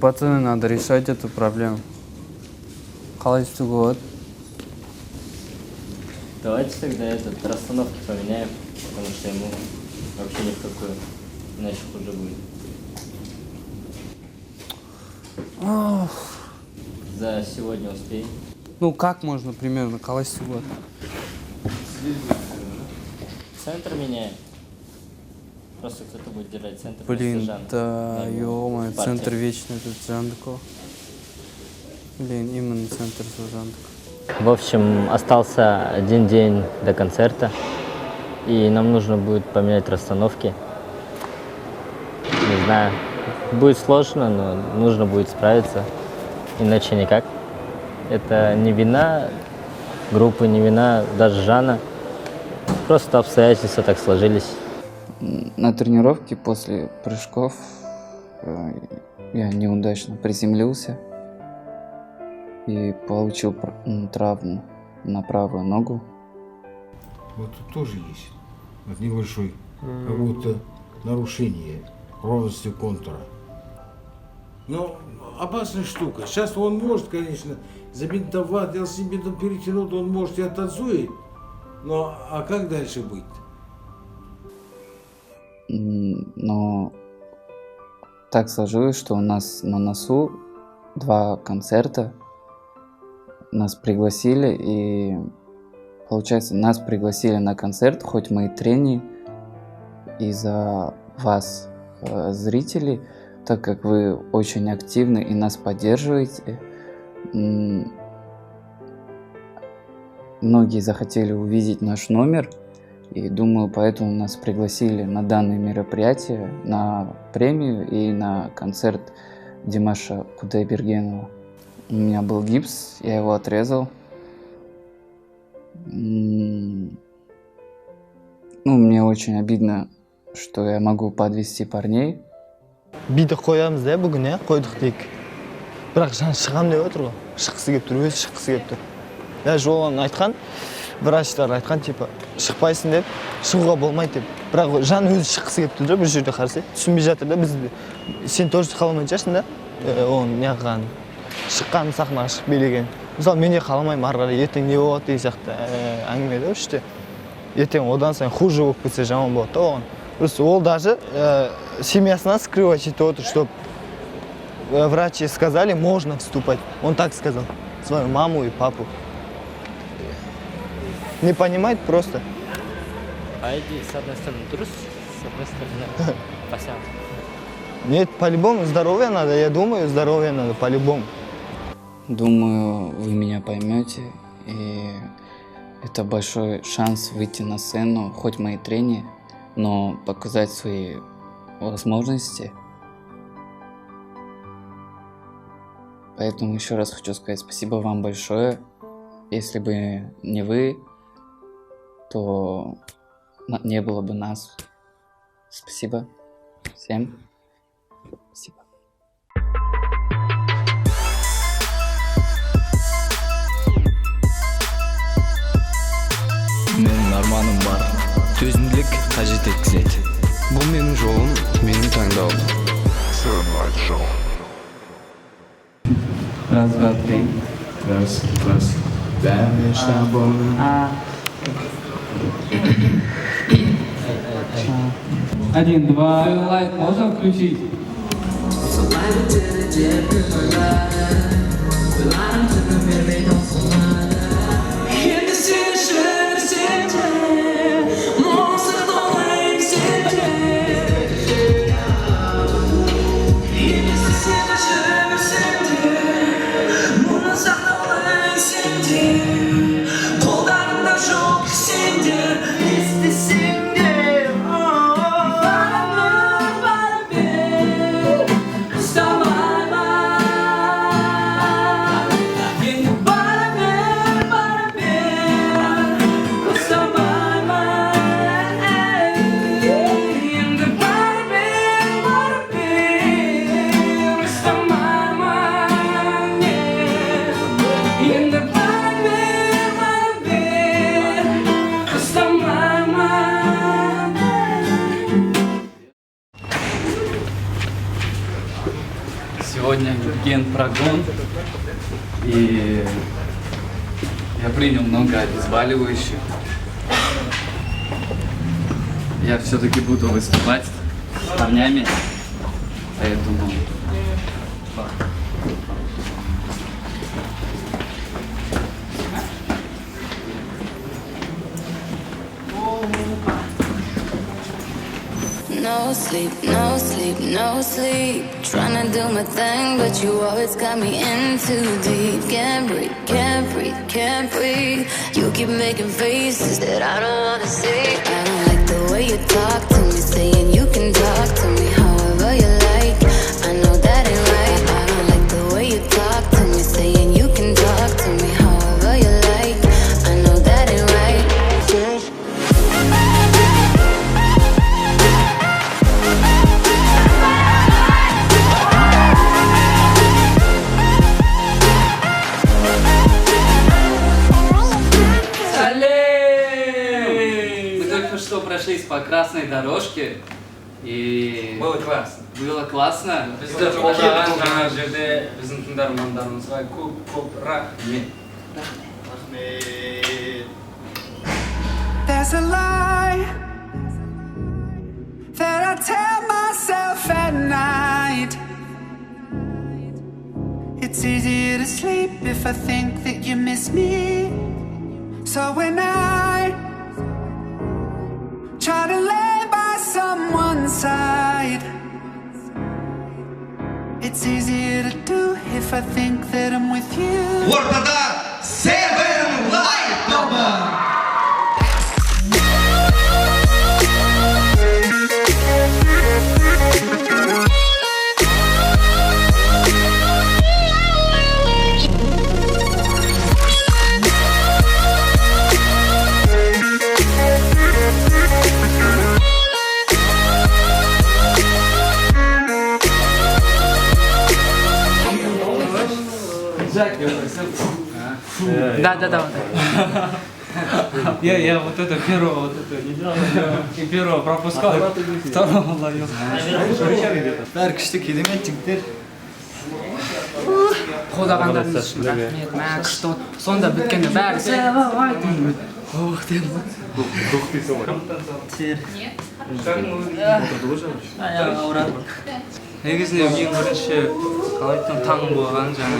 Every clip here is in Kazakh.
пацаны, надо решать эту проблему. Қалай істеуге болады? Давайте тогда расстановки поменяем, потому что ему вообще ни в какую, иначе хуже будет. За сегодня успеем. Ну, как можно примерно? Қалай істеуге болады? Центр меняем. Просто кто-то будет держать центр. Блин, Жан. да, ё-моё, Партия. центр вечно этот Жандыко. Блин, именно центр Жандыко. В общем, остался один день до концерта, и нам нужно будет поменять расстановки. Не знаю, будет сложно, но нужно будет справиться, иначе никак. Это не вина группы, не вина даже Жана, просто обстоятельства так сложились. На тренировке после прыжков я неудачно приземлился и получил травму на правую ногу. Вот тут тоже есть вот небольшой, как будто нарушение ровности контура. Но опасная штука. Сейчас он может, конечно, забинтовать, если бинтом перетянуть, он может и оттанцует. Но а как дальше быть? Но так сложилось, что у нас на носу 2 концерта. Нас пригласили, и получается, нас пригласили на концерт, хоть мы и тренеры, из-за вас, зрители, так как вы очень активны и нас поддерживаете. Многие захотели увидеть наш номер, и думаю, поэтому нас пригласили на данное мероприятие, на премию и на концерт Димаша Кудайбергенова. У меня был гипс, я его отрезал. Ну, мне очень обидно, что я могу подвести парней. Биді қоямыз да бүгін, қойдық дейік. Бірақ Жан шығам деп отыр ғой. Шыққысы келіп тұр, өзі шыққысы келіп тұр. Я жолын айтқан, врачтар айтқан, типа, шықпайсың деп, шығуға болмайды деп. Бірақ Жан өзі шыққысы келіп тұр, бұл жерде қарсы. Түсінбей жатыр да, біз сен тоже қаламайтын шығарсың да, оның неғылған, шыққан сахнаға шығып билеген. Мысалы, мен де қаламаймын, ары қарай ертең не болады деген сияқты әңгіме да үште. Ертең одан сайын хуже болып кетсе жаман болады да оған. Просто ол даже семьясынан скрывать етіп отыр, чтобы врачи сказали, можно вступать. Он так сказал, свою маму и папу. Не понимает просто. А иди, с одной стороны трус, с одной стороны пасян. Нет, по-любому здоровье надо, я думаю, здоровье надо, по-любому. Думаю, вы меня поймете, и это большой шанс выйти на сцену, хоть мы и тренеры, но показать свои возможности. Поэтому еще раз хочу сказать спасибо вам большое. Если бы не вы, то не было бы нас. Спасибо всем. Спасибо. Менің арманым бар, төзімділік қажет еткізеді. Бұл менің жолым, менің таңдауым. Раз, два, три. Раз, раз, да, между тобой. 1, 2. Лайт можно включить? генпрогон. И я принял много обезболивающих. Я все-таки буду выступать с парнями, поэтому... No sleep, no sleep, no sleep. Tryna do my thing, but you always got me in too deep. Can't breathe, can't breathe, can't breathe. You keep making faces that I don't wanna see. I don't like the way you talk to me, saying you can talk to me however you like. I know that ain't right. I don't like the way you talk to me, saying you can talk to me however you like. I know that ain't right. Мы только что прошлись по красной дорожке, и... Было классно. Было классно. Бізді қолдаған жаңа жерде біздің тыңдармандарымызға көп рахмет. There's a lie that I tell myself at night. It's easier to sleep if I think that you miss me. So when I try to lay by someone's side, it's easier to do if I think that I'm with you. Ортада Seven Light тобы! Да. Я вот это первого вот это не делал, и первого пропускал, второго ловил. Бәрі күшті керемет жігіттер. Қолдағандарыңыз үшін рахмет, мә күшті от. Сонда біткенде бәрі негізінде ең бірінші қалайтын таң болған жаңа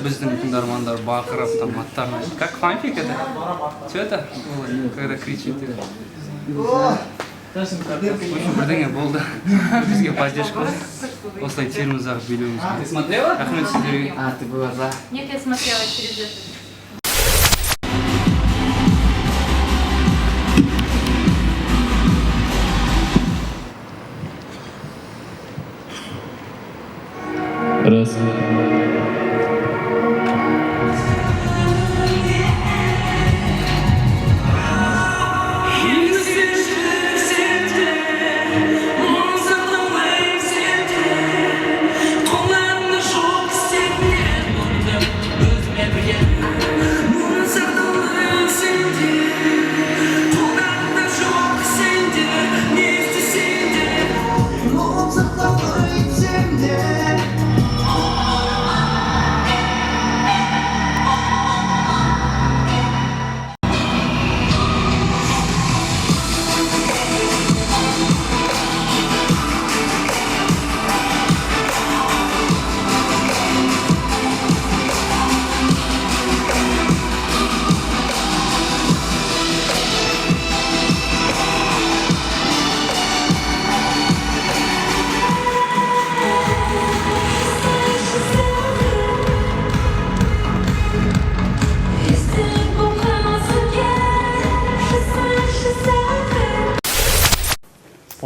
біздің тыңдармандар бақырып там аттарын айтты. Как фанфик это? Что это? Когда кричит. Бірдеңе болды. Бізге поддержка. Осылай терімізді билеуіміз керек. Ты смотрела? Рахмет сіздерге. А, ты была за? Нет, я смотрела через это. Раз.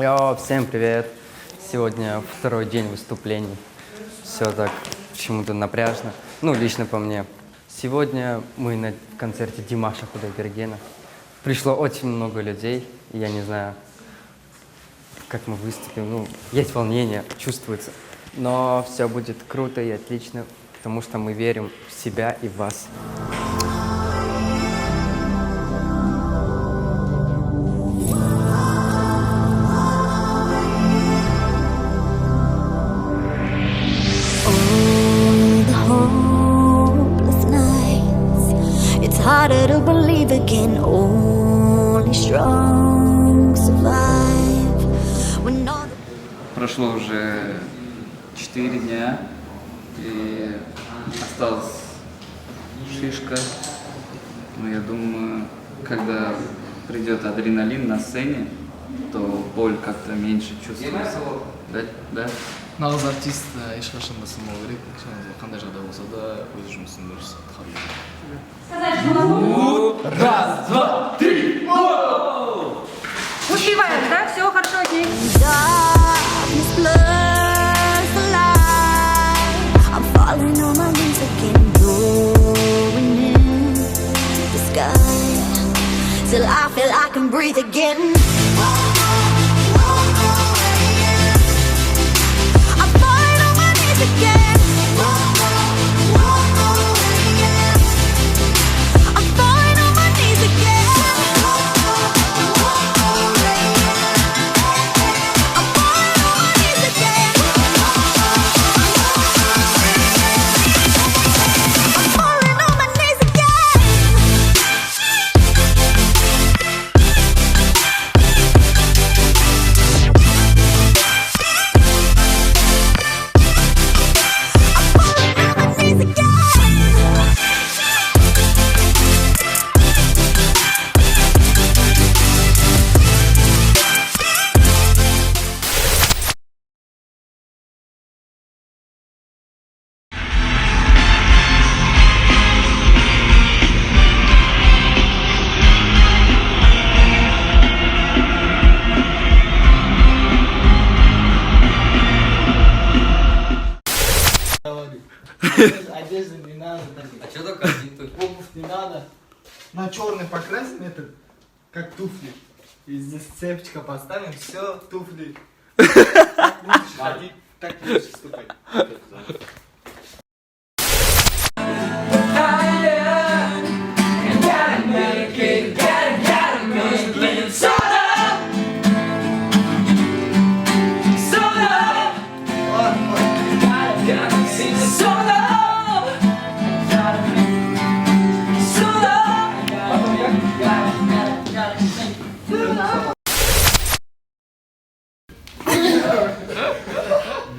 Йо, всем привет! Сегодня второй день выступлений. Все так почему-то напряжно. Ну, лично по мне. Сегодня мы на концерте Димаша Кудайбергена. Пришло очень много людей. Я не знаю, как мы выступим. Ну, есть волнение, чувствуется. Но все будет круто и отлично, потому что мы верим в себя и в вас. Oh harder to believe again. Only strong survive. When all Прошло уже 4 дня, и осталась шишка. Но я думаю, когда придет адреналин на сцене, то боль как-то меньше чувствуется. Да? Нағыз артист ешқашан да сынбау керек, қандай жағдай болса да өз жұмысын дұрыс атқару. Раз, два, три, Успеваем, да? Все хорошо, окей. darkness blurs the light, I'm falling on my knees again, going in the sky, till I feel I can breathe again. I'm falling on my knees again. I'm falling on my knees again. Одежда не надо. А что только один тут? Обувь не надо. На черный покрасим это, как туфли. И здесь цепочка поставим, все, туфли. Так будешь ходить, так будешь ступать.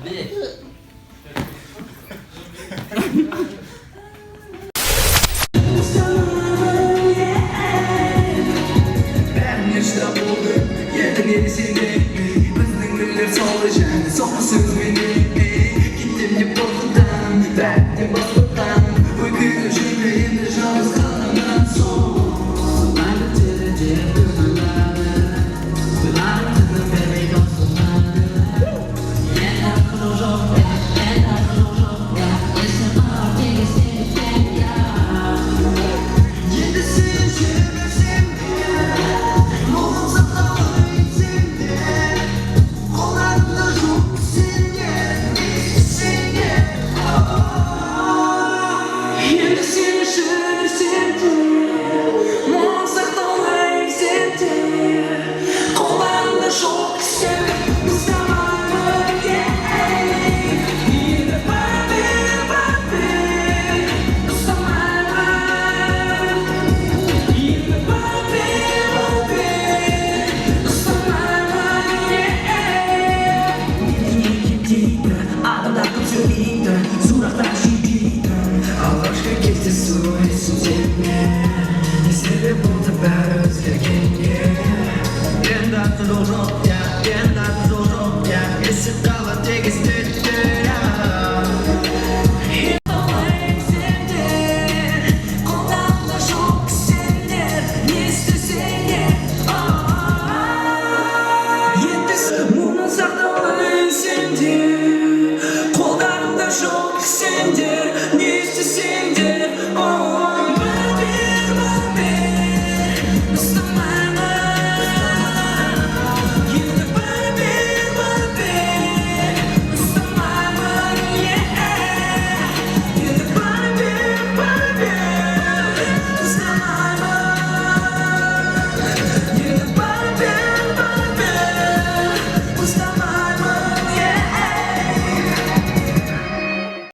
Блин.